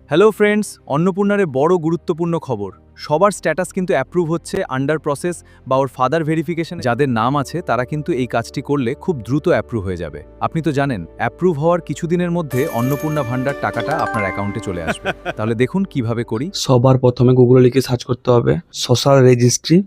Hello friends, অন্নপূর্ণারে বড় গুরুত্বপূর্ণ খবর। সবার স্ট্যাটাস কিন্তু অ্যাপ্রুভ হচ্ছে আন্ডার প্রসেস বা ওর ফাদার ভেরিফিকেশন। যাদের নাম আছে তারা কিন্তু এই কাজটি করলে খুব দ্রুত অ্যাপ্রুভ হয়ে যাবে। আপনি তো জানেন, অ্যাপ্রুভ হওয়ার কিছুদিনের মধ্যে অন্নপূর্ণা ভান্ডার টাকাটা আপনার অ্যাকাউন্টে চলে আসবে। তাহলে দেখুন কিভাবে করি। সবার প্রথমে গুগলে লিখে সার্চ করতে হবে সোশ্যাল রেজিস্ট্রি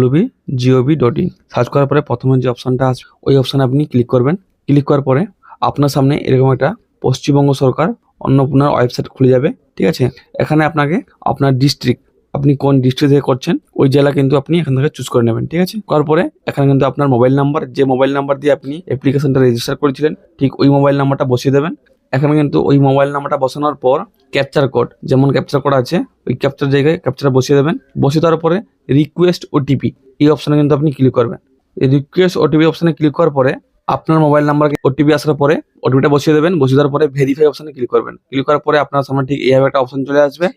wb.gov.in। সার্চ করার পরে প্রথমে যে অপশনটা আসবে ওই অপশনে আপনি ক্লিক করবেন। ক্লিক করার পরে আপনার সামনে এরকম একটা পশ্চিমবঙ্গ সরকার অন্নপূর্ণার ওয়েবসাইট খুলে যাবে। ঠিক আছে, এখানে আপনাকে আপনার ডিস্ট্রিক্ট, আপনি কোন ডিস্ট্রিক্ট থেকে করছেন ওই জেলা কিন্তু আপনি এখান থেকে চুজ করে নেবেন। ঠিক আছে, করার পরে এখানে কিন্তু আপনার মোবাইল নাম্বার, যে মোবাইল নাম্বার দিয়ে আপনি অ্যাপ্লিকেশনটা রেজিস্টার করেছিলেন ঠিক ওই মোবাইল নাম্বারটা বসিয়ে দেবেন। এখানে কিন্তু ওই মোবাইল নাম্বারটা বসানোর পর ক্যাপচার কোড, যেমন ক্যাপচার কোড আছে ওই ক্যাপচার জায়গায় ক্যাপচার বসিয়ে দেবেন। বসিয়ে দেওয়ার পরে রিকোয়েস্ট ওটিপি এই অপশনে কিন্তু আপনি ক্লিক করবেন। এই রিকোয়েস্ট ওটিপি অপশনে ক্লিক করার পরে আপনার মোবাইল নাম্বার ওটিপি আসার পরে ওটিপিটা বসিয়ে দেবেন। বসিয়ে দেওয়ার পরে ভেরিফাই অপশনে ক্লিক করবেন। ক্লিক করার পরে আপনার সামনে ঠিক এইভাবে একটা অপশন চলে আসবে,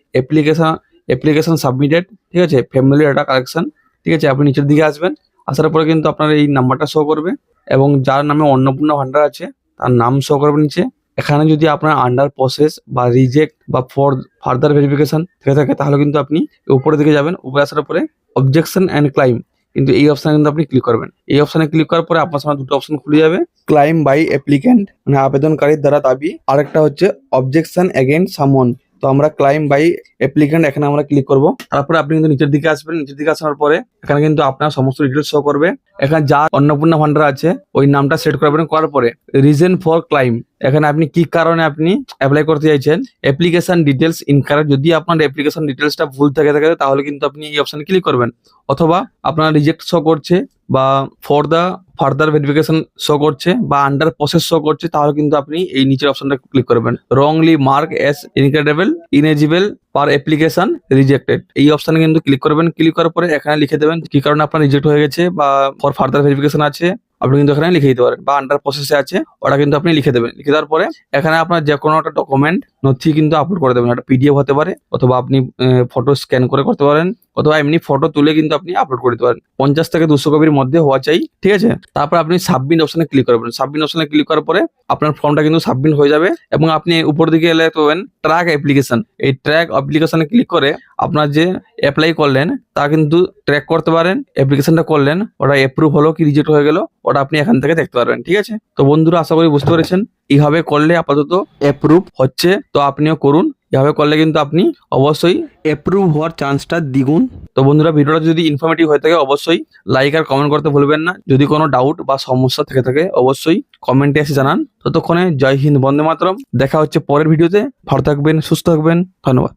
অ্যাপ্লিকেশন সাবমিটেড। ঠিক আছে, ফ্যামিলি ডাটা কালেকশন। ঠিক আছে, আপনি নিচের দিকে আসবেন। আসার পরে কিন্তু আপনার এই নাম্বারটা শো করবে এবং যার নামে অন্নপূর্ণা ভান্ডার আছে তার নাম শো করবে নিচে। এখানে যদি আপনার আন্ডার প্রসেস বা রিজেক্ট বা ফর ফার্দার ভেরিফিকেশন থেকে থাকে তাহলে কিন্তু আপনি উপরের দিকে যাবেন। উপরে আসার পরে অবজেকশন অ্যান্ড ক্লাইম, কিন্তু এই অপশনে কিন্তু আপনি ক্লিক করবেন। এই অপশনে ক্লিক করার পরে আপনার সামনে দুটো অপশন খুলে যাবে, ক্লাইম বাই অ্যাপ্লিক্যান্ট মানে আবেদনকারীর দ্বারা দাবি, আরেকটা হচ্ছে অবজেকশন এগেইনস্ট সামওয়ান। তো আমরা ক্লাইম বাই অ্যাপ্লিক্যান্ট এখানে আমরা ক্লিক করব। তারপরে আপনি কিন্তু নিচের দিকে আসবেন। নিচের দিকে আসার পরে এখানে কিন্তু আপনার সমস্ত ডিটেলস শো করবে। এখানে যা অন্নপূর্ণা ভান্ডার আছে ওই নামটা সেট করবেন। করার পরে রিজন ফর ক্লাইম, এখানে আপনি কি কারণে আপনি অ্যাপ্লাই করতে চাইছেন। অ্যাপ্লিকেশন ডিটেলস ইনকারেক্ট, যদি আপনার অ্যাপ্লিকেশন ডিটেলসটা ভুল থাকে তাহলে কিন্তু আপনি এই অপশনে ক্লিক করবেন। অথবা আপনার রিজেক্ট শো করছে বা for the further verification show করছে বা আন্ডার প্রসেস শো করছে তাহলে কিন্তু আপনি এই নিচের অপশনটা ক্লিক করবেন। রংলি মার্ক এস ইনক্রেডিবল ইনেজিবল পার অ্যাপ্লিকেশন রিজেক্টেড, এই অপশনে কিন্তু ক্লিক করবেন। ক্লিক করার পরে এখানে লিখে দেবেন কি কারণে আপনার রিজেক্ট হয়ে গেছে বা ফর ফার্দার ভেরিফিকেশন আছে আপনি কিন্তু এখানে লিখে দিতে পারেন, বা আন্ডার প্রসেসে আছে ওটা কিন্তু আপনি লিখে দেবেন। লিখে দেওয়ার পরে এখানে আপনার যে কোনো একটা ডকুমেন্ট নথি কিন্তু আপলোড করে দেবেন। একটা পিডিএফ হতে পারে অথবা আপনি ফটো স্ক্যান করে করতে পারেন অথবা এমনি ফটো তুলে কিন্তু আপনি আপলোড করে দিতে পারেন। 50 থেকে 200 কপির মধ্যে হওয়া চাই। ঠিক আছে, তারপর আপনি সাবমিট অপশনে ক্লিক করবেন। সাবমিট অপশনে ক্লিক করার পরে আপনার ফর্মটা কিন্তু সাবমিট হয়ে যাবে এবং আপনি উপর দিকে এলে পাবেন ট্র্যাক অ্যাপ্লিকেশন। এই ট্র্যাক অ্যাপ্লিকেশনে ক্লিক করে আপনার যে অ্যাপ্লাই করলেন তা কিন্তু ট্র্যাক করতে পারেন। অ্যাপ্লিকেশনটা করলেন, ওটা অ্যাপ্রুভ হলো কি রিজেক্ট হয়ে গেল ওটা আপনি এখান থেকে দেখতে পারবেন। ঠিক আছে, তো বন্ধুরা আশা করি বুঝতে পেরেছেন। এইভাবে করলে আপাতত অ্যাপ্রুভ হচ্ছে, তো আপনিও করুন। এভাবে করলে কিন্তু আপনি অবশ্যই অ্যাপ্রুভ হওয়ার চান্সটা দ্বিগুণ। তো বন্ধুরা ভিডিওটা যদি ইনফরমেটিভ হয়ে থাকে অবশ্যই লাইক আর কমেন্ট করতে ভুলবেন না। যদি কোনো ডাউট বা সমস্যা থেকে থাকে অবশ্যই কমেন্টে এসে জানান। ততক্ষণে জয় হিন্দ, বন্দে মাতরম। দেখা হচ্ছে পরের ভিডিওতে। ভালো থাকবেন, সুস্থ থাকবেন, ধন্যবাদ।